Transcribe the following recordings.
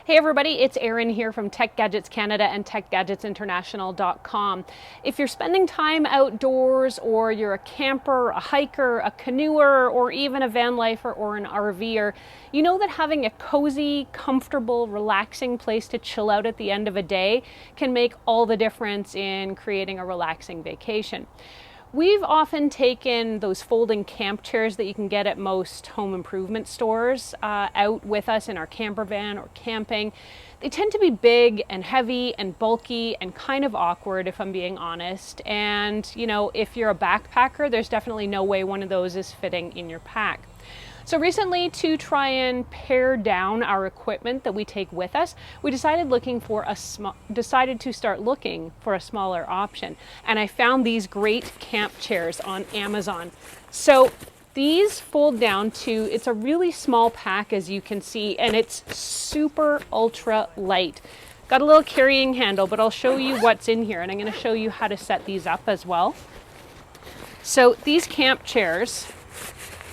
Hey everybody, it's Erin here from Tech Gadgets Canada and techgadgetsinternational.com. If you're spending time outdoors, or you're a camper, a hiker, a canoeer, or even a van lifer or an RVer, you know that having a cozy, comfortable, relaxing place to chill out at the end of a day can make all the difference in creating a relaxing vacation. We've often taken those folding camp chairs that you can get at most home improvement stores out with us in our camper van or camping. They tend to be big and heavy and bulky and kind of awkward, if I'm being honest. And, you know, if you're a backpacker, there's definitely no way one of those is fitting in your pack. So recently, to try and pare down our equipment that we take with us, we decided to start looking for a smaller option. And I found these great camp chairs on Amazon. So these fold down to, it's a really small pack, as you can see, and it's super ultra light. Got a little carrying handle, but I'll show you what's in here, and I'm going to show you how to set these up as well. So these camp chairs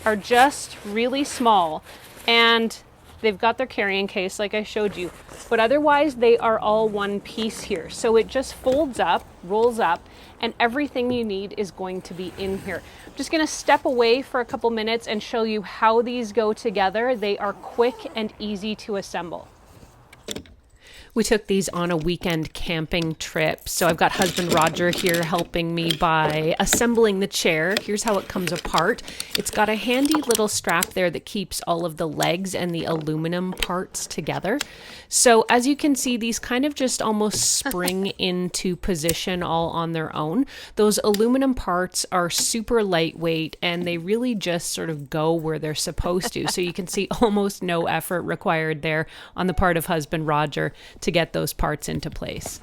are just really small, and they've got their carrying case like I showed you, but otherwise they are all one piece here. So it just folds up, rolls up, and everything you need is going to be in here. I'm just going to step away for a couple minutes and show you how these go together. They are quick and easy to assemble. We took these on a weekend camping trip. So I've got husband Roger here helping me by assembling the chair. Here's how it comes apart. It's got a handy little strap there that keeps all of the legs and the aluminum parts together. So as you can see, these kind of just almost spring into position all on their own. Those aluminum parts are super lightweight, and they really just sort of go where they're supposed to. So you can see almost no effort required there on the part of husband Roger to get those parts into place.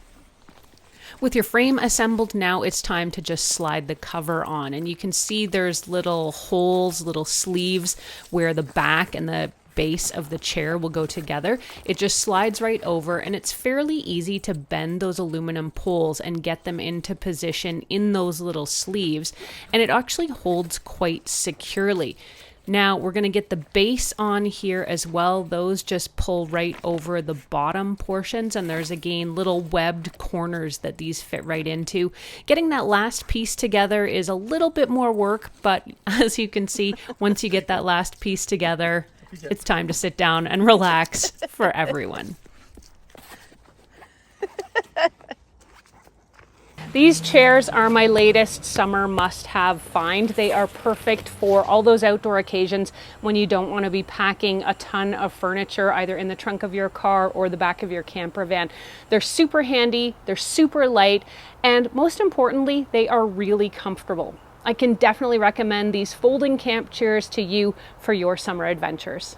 With your frame assembled now, it's time to just slide the cover on. And you can see there's little holes, little sleeves where the back and the base of the chair will go together. It just slides right over, and it's fairly easy to bend those aluminum poles and get them into position in those little sleeves. And it actually holds quite securely. Now we're going to get the base on here as well. Those just pull right over the bottom portions, and there's again little webbed corners that these fit right into. Getting that last piece together is a little bit more work, but as you can see, once you get that last piece together, it's time to sit down and relax for everyone. These chairs are my latest summer must-have find. They are perfect for all those outdoor occasions when you don't want to be packing a ton of furniture either in the trunk of your car or the back of your camper van. They're super handy, they're super light, and most importantly, they are really comfortable. I can definitely recommend these folding camp chairs to you for your summer adventures.